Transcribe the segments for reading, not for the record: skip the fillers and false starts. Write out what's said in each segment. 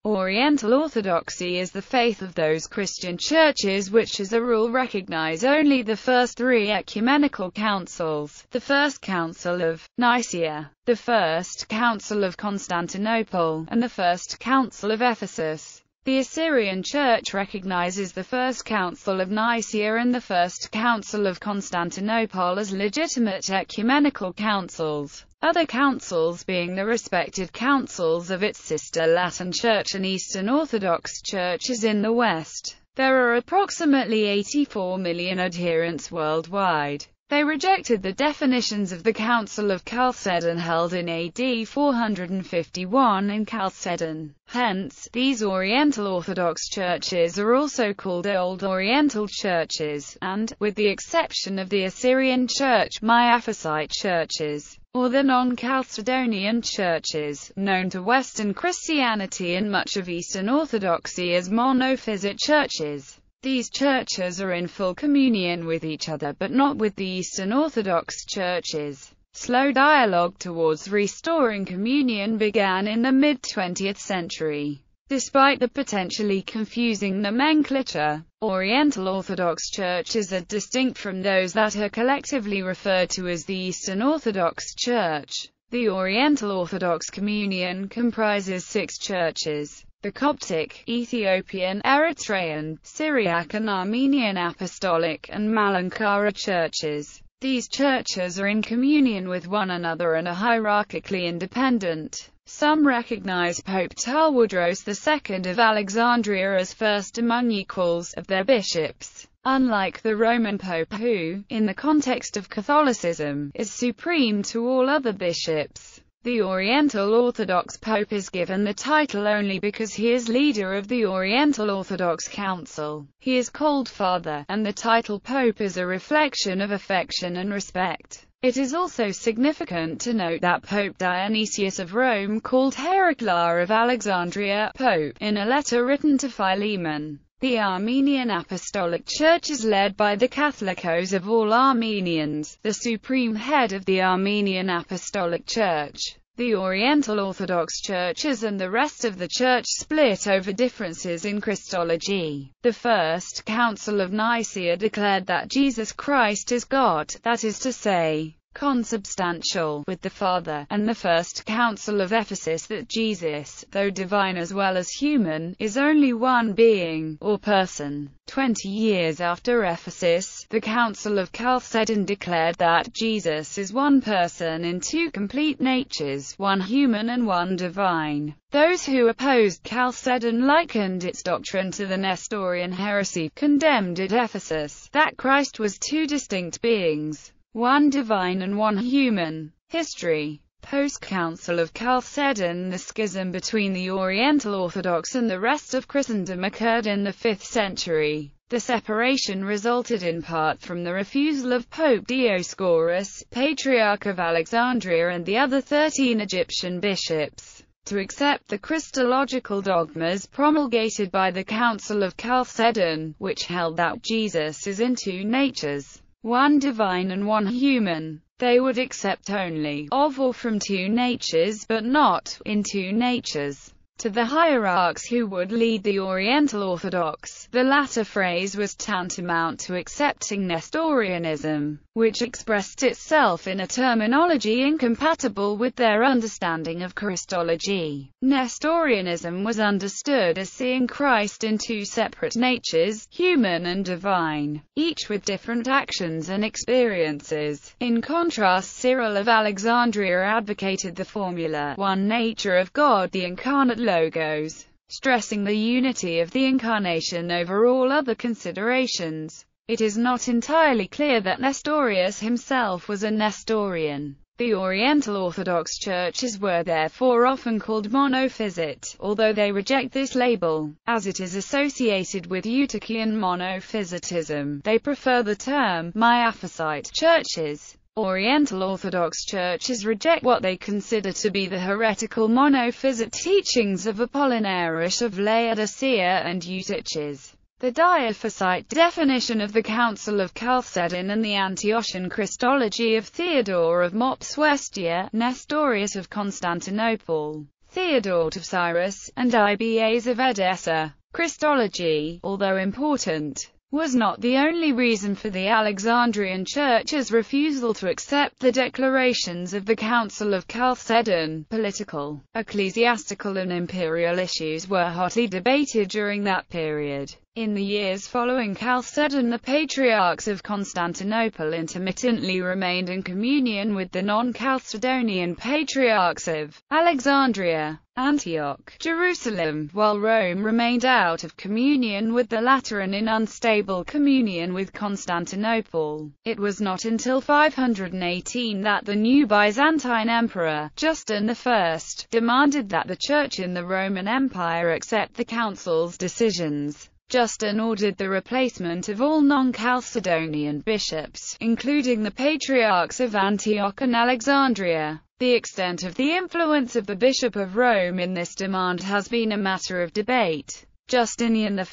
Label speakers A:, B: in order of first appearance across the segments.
A: Oriental Orthodoxy is the faith of those Christian churches which as a rule recognize only the first three ecumenical councils, the First Council of Nicaea, the First Council of Constantinople, and the First Council of Ephesus. The Assyrian Church recognizes the First Council of Nicaea and the First Council of Constantinople as legitimate ecumenical councils, other councils being the respective councils of its sister Latin Church and Eastern Orthodox churches in the West. There are approximately 84 million adherents worldwide. They rejected the definitions of the Council of Chalcedon held in AD 451 in Chalcedon. Hence, these Oriental Orthodox churches are also called Old Oriental churches, and, with the exception of the Assyrian Church, Miaphysite churches, or the non-Chalcedonian churches, known to Western Christianity and much of Eastern Orthodoxy as monophysite churches. These churches are in full communion with each other but not with the Eastern Orthodox churches. Slow dialogue towards restoring communion began in the mid-20th century. Despite the potentially confusing nomenclature, Oriental Orthodox churches are distinct from those that are collectively referred to as the Eastern Orthodox Church. The Oriental Orthodox Communion comprises 6 churches: the Coptic, Ethiopian, Eritrean, Syriac and Armenian Apostolic and Malankara churches. These churches are in communion with one another and are hierarchically independent. Some recognize Pope Tawadros II of Alexandria as first among equals of their bishops, unlike the Roman Pope who, in the context of Catholicism, is supreme to all other bishops. The Oriental Orthodox Pope is given the title only because he is leader of the Oriental Orthodox Council. He is called Father, and the title Pope is a reflection of affection and respect. It is also significant to note that Pope Dionysius of Rome called Heracla of Alexandria Pope, in a letter written to Philemon. The Armenian Apostolic Church is led by the Catholicos of all Armenians, the supreme head of the Armenian Apostolic Church. The Oriental Orthodox churches and the rest of the Church split over differences in Christology. The First Council of Nicaea declared that Jesus Christ is God, that is to say, consubstantial with the Father, and the First Council of Ephesus that Jesus, though divine as well as human, is only one being, or person. 20 years after Ephesus, the Council of Chalcedon declared that Jesus is one person in 2 complete natures, one human and one divine. Those who opposed Chalcedon likened its doctrine to the Nestorian heresy, condemned at Ephesus, that Christ was 2 distinct beings, one divine and one human. History. Post-Council of Chalcedon, the schism between the Oriental Orthodox and the rest of Christendom occurred in the 5th century. The separation resulted in part from the refusal of Pope Dioscorus, Patriarch of Alexandria, and the other 13 Egyptian bishops, to accept the Christological dogmas promulgated by the Council of Chalcedon, which held that Jesus is in 2 natures, one divine and one human. They would accept only of or from 2 natures but not in 2 natures. To the hierarchs who would lead the Oriental Orthodox, the latter phrase was tantamount to accepting Nestorianism, which expressed itself in a terminology incompatible with their understanding of Christology. Nestorianism was understood as seeing Christ in 2 separate natures, human and divine, each with different actions and experiences. In contrast, Cyril of Alexandria advocated the formula, one nature of God, the incarnate Logos, stressing the unity of the Incarnation over all other considerations. It is not entirely clear that Nestorius himself was a Nestorian. The Oriental Orthodox churches were therefore often called monophysite, although they reject this label, as it is associated with Eutychian monophysitism. They prefer the term Miaphysite churches. Oriental Orthodox churches reject what they consider to be the heretical monophysite teachings of Apollinaris of Laodicea and Eutyches. The Diophysite definition of the Council of Chalcedon and the Antiochian Christology of Theodore of Mopsuestia, Nestorius of Constantinople, Theodore of Cyrus, and Ibas of Edessa. Christology, although important, was not the only reason for the Alexandrian Church's refusal to accept the declarations of the Council of Chalcedon. Political, ecclesiastical and imperial issues were hotly debated during that period. In the years following Chalcedon, the patriarchs of Constantinople intermittently remained in communion with the non-Chalcedonian patriarchs of Alexandria, Antioch, Jerusalem, while Rome remained out of communion with the latter and in unstable communion with Constantinople. It was not until 518 that the new Byzantine emperor, Justin I, demanded that the Church in the Roman Empire accept the council's decisions. Justin ordered the replacement of all non-Chalcedonian bishops, including the patriarchs of Antioch and Alexandria. The extent of the influence of the Bishop of Rome in this demand has been a matter of debate. Justinian I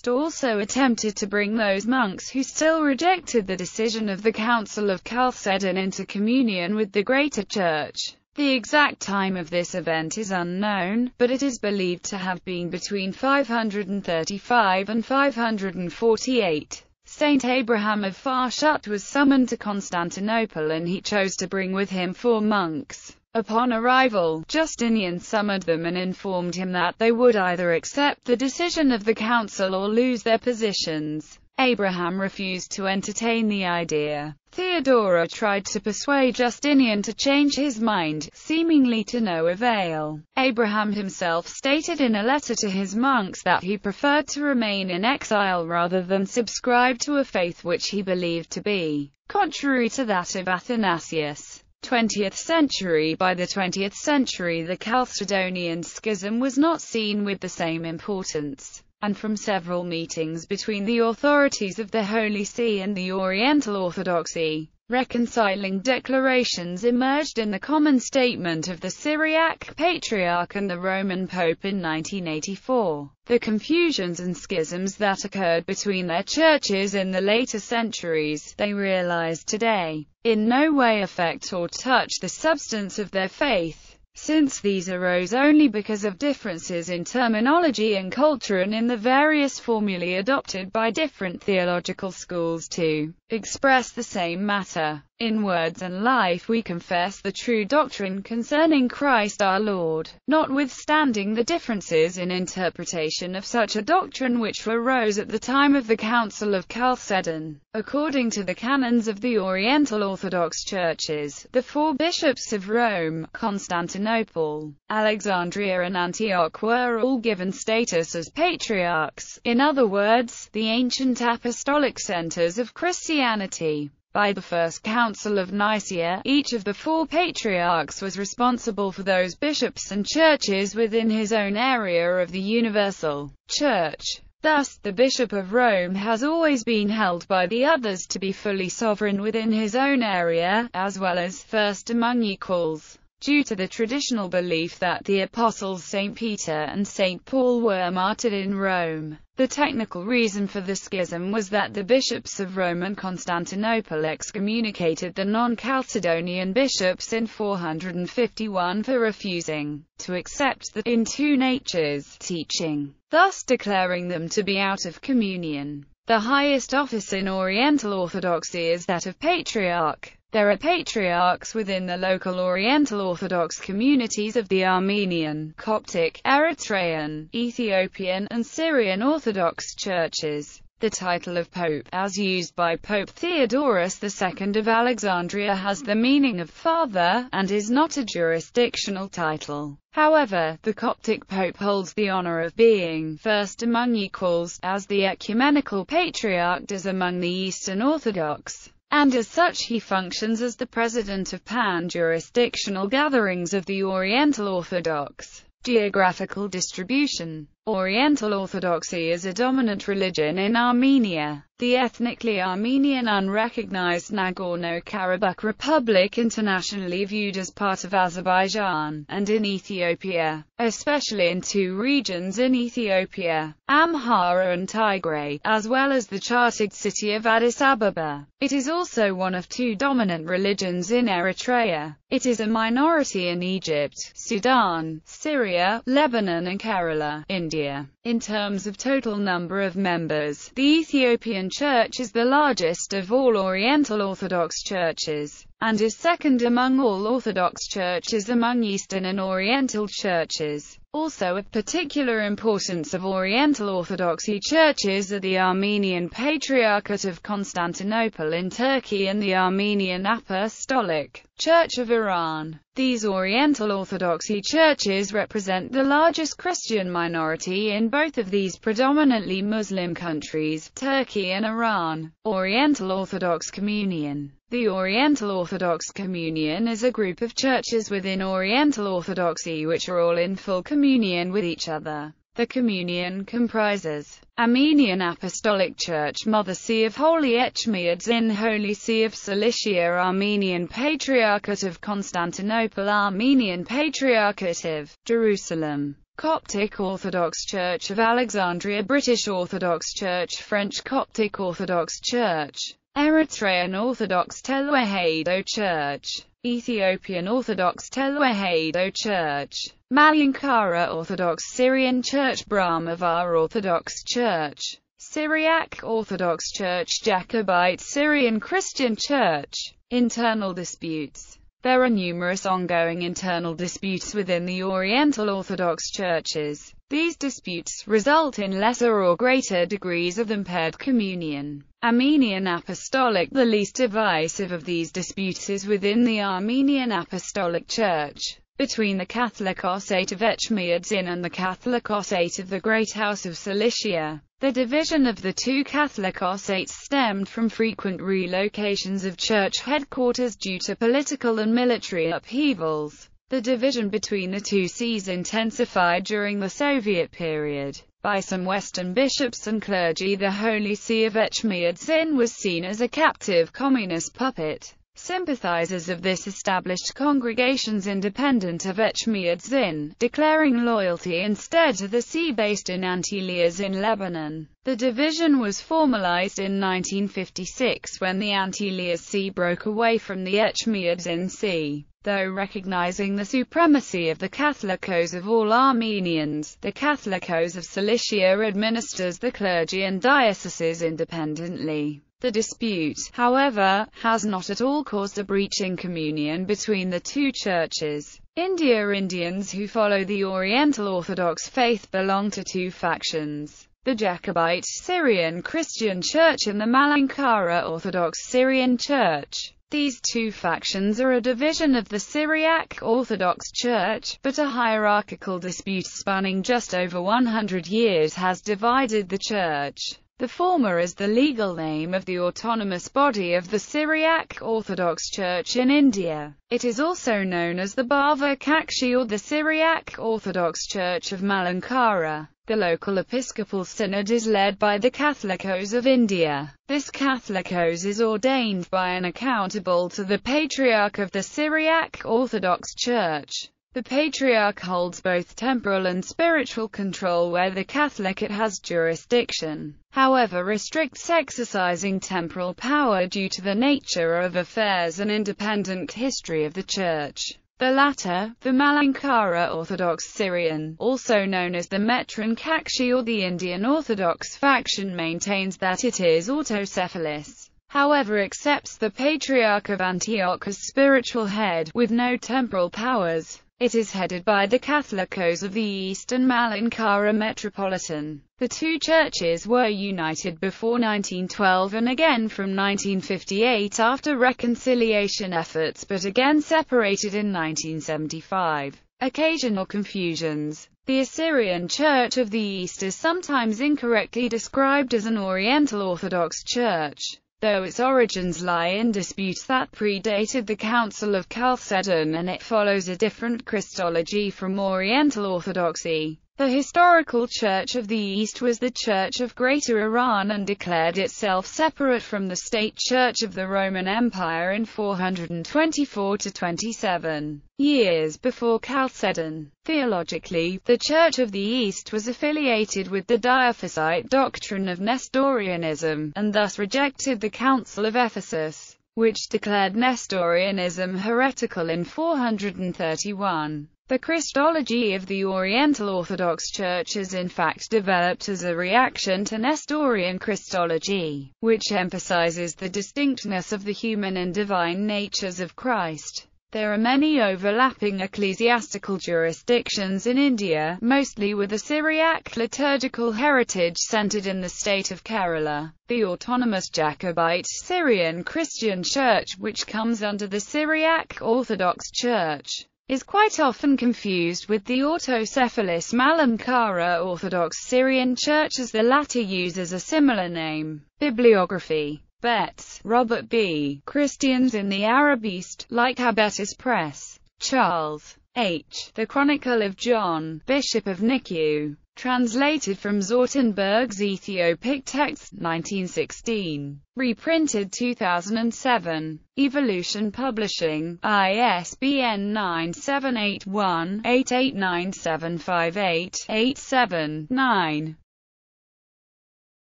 A: also attempted to bring those monks who still rejected the decision of the Council of Chalcedon into communion with the Greater Church. The exact time of this event is unknown, but it is believed to have been between 535 and 548. Saint Abraham of Farshut was summoned to Constantinople and he chose to bring with him 4 monks. Upon arrival, Justinian summoned them and informed him that they would either accept the decision of the council or lose their positions. Abraham refused to entertain the idea. Theodora tried to persuade Justinian to change his mind, seemingly to no avail. Abraham himself stated in a letter to his monks that he preferred to remain in exile rather than subscribe to a faith which he believed to be contrary to that of Athanasius. 20th century. By the 20th century, the Chalcedonian schism was not seen with the same importance, and from several meetings between the authorities of the Holy See and the Oriental Orthodoxy, reconciling declarations emerged in the common statement of the Syriac Patriarch and the Roman Pope in 1984. The confusions and schisms that occurred between their churches in the later centuries, they realized today, in no way affect or touch the substance of their faith, since these arose only because of differences in terminology and culture and in the various formulae adopted by different theological schools to express the same matter. In words and life we confess the true doctrine concerning Christ our Lord, notwithstanding the differences in interpretation of such a doctrine which arose at the time of the Council of Chalcedon. According to the canons of the Oriental Orthodox Churches, the 4 bishops of Rome, Constantinople, Alexandria and Antioch were all given status as patriarchs, in other words, the ancient apostolic centers of Christianity. By the First Council of Nicaea, each of the 4 patriarchs was responsible for those bishops and churches within his own area of the universal church. Thus, the Bishop of Rome has always been held by the others to be fully sovereign within his own area, as well as first among equals. Due to the traditional belief that the apostles St. Peter and St. Paul were martyred in Rome, the technical reason for the schism was that the bishops of Rome and Constantinople excommunicated the non-Chalcedonian bishops in 451 for refusing to accept the in 2 natures teaching, thus declaring them to be out of communion. The highest office in Oriental Orthodoxy is that of Patriarch. There are patriarchs within the local Oriental Orthodox communities of the Armenian, Coptic, Eritrean, Ethiopian, and Syrian Orthodox churches. The title of Pope, as used by Pope Theodorus II of Alexandria, has the meaning of father, and is not a jurisdictional title. However, the Coptic Pope holds the honor of being first among equals, as the ecumenical patriarch does among the Eastern Orthodox, and as such he functions as the president of pan-jurisdictional gatherings of the Oriental Orthodox. Geographical distribution. Oriental Orthodoxy is a dominant religion in Armenia. The ethnically Armenian unrecognized Nagorno-Karabakh Republic, internationally viewed as part of Azerbaijan, and in Ethiopia, especially in two regions in Ethiopia, Amhara and Tigray, as well as the chartered city of Addis Ababa. It is also one of two dominant religions in Eritrea. It is a minority in Egypt, Sudan, Syria, Lebanon and Kerala, India. In terms of total number of members, the Ethiopian Church is the largest of all Oriental Orthodox churches, and is second among all Orthodox churches among Eastern and Oriental churches. Also of particular importance of Oriental Orthodoxy churches are the Armenian Patriarchate of Constantinople in Turkey and the Armenian Apostolic Church of Iran. These Oriental Orthodoxy churches represent the largest Christian minority in both of these predominantly Muslim countries, Turkey and Iran. Oriental Orthodox Communion. The Oriental Orthodox Communion is a group of churches within Oriental Orthodoxy which are all in full communion with each other. The communion comprises Armenian Apostolic Church, Mother See of Holy Echmiadzin, Holy See of Cilicia, Armenian Patriarchate of Constantinople, Armenian Patriarchate of Jerusalem, Coptic Orthodox Church of Alexandria, British Orthodox Church, French Coptic Orthodox Church, Eritrean Orthodox Teluihado Church, Ethiopian Orthodox Teluihado Church, Malankara Orthodox Syrian Church, Brahmavar Orthodox Church, Syriac Orthodox Church, Jacobite Syrian Christian Church. Internal disputes. There are numerous ongoing internal disputes within the Oriental Orthodox churches. These disputes result in lesser or greater degrees of impaired communion. Armenian Apostolic. The least divisive of these disputes is within the Armenian Apostolic Church, between the Catholicosate of Echmiadzin and the Catholicosate of the Great House of Cilicia. The division of the two Catholicosates stemmed from frequent relocations of church headquarters due to political and military upheavals. The division between the two sees intensified during the Soviet period. By some Western bishops and clergy, the Holy See of Echmiadzin was seen as a captive communist puppet. Sympathizers of this established congregations independent of Echmiadzin, declaring loyalty instead to the see based in Antelias in Lebanon. The division was formalized in 1956 when the Antelias see broke away from the Echmiadzin see. Though recognizing the supremacy of the Catholicos of all Armenians, the Catholicos of Cilicia administers the clergy and dioceses independently. The dispute, however, has not at all caused a breach in communion between the two churches. Indians who follow the Oriental Orthodox faith belong to two factions: the Jacobite Syrian Christian Church and the Malankara Orthodox Syrian Church. These two factions are a division of the Syriac Orthodox Church, but a hierarchical dispute spanning just over 100 years has divided the church. The former is the legal name of the autonomous body of the Syriac Orthodox Church in India. It is also known as the Bava Kakshi or the Syriac Orthodox Church of Malankara. The local episcopal synod is led by the Catholicos of India. This Catholicos is ordained by and accountable to the Patriarch of the Syriac Orthodox Church. The Patriarch holds both temporal and spiritual control where the Catholicate has jurisdiction, however restricts exercising temporal power due to the nature of affairs and independent history of the Church. The latter, the Malankara Orthodox Syrian, also known as the Metron Kakshi or the Indian Orthodox faction, maintains that it is autocephalous, however accepts the Patriarch of Antioch as spiritual head, with no temporal powers. It is headed by the Catholicos of the Eastern Malankara Metropolitan. The two churches were united before 1912 and again from 1958 after reconciliation efforts, but again separated in 1975. Occasional confusions. The Assyrian Church of the East is sometimes incorrectly described as an Oriental Orthodox Church, though its origins lie in disputes that predated the Council of Chalcedon and it follows a different Christology from Oriental Orthodoxy. The historical Church of the East was the Church of Greater Iran and declared itself separate from the state Church of the Roman Empire in 424 to 27 years before Chalcedon. Theologically, the Church of the East was affiliated with the Diophysite doctrine of Nestorianism, and thus rejected the Council of Ephesus, which declared Nestorianism heretical in 431. The Christology of the Oriental Orthodox Churches in fact developed as a reaction to Nestorian Christology, which emphasizes the distinctness of the human and divine natures of Christ. There are many overlapping ecclesiastical jurisdictions in India, mostly with a Syriac liturgical heritage centered in the state of Kerala. The autonomous Jacobite Syrian Christian Church, which comes under the Syriac Orthodox Church, is quite often confused with the autocephalous Malankara Orthodox Syrian Church, as the latter uses a similar name. Bibliography. Betts, Robert B. Christians in the Arab East, like Habetis Press. Charles H. The Chronicle of John, Bishop of Nikiu. Translated from Zortenberg's Ethiopic Texts, 1916. Reprinted 2007. Evolution Publishing, ISBN 9781889758887-9.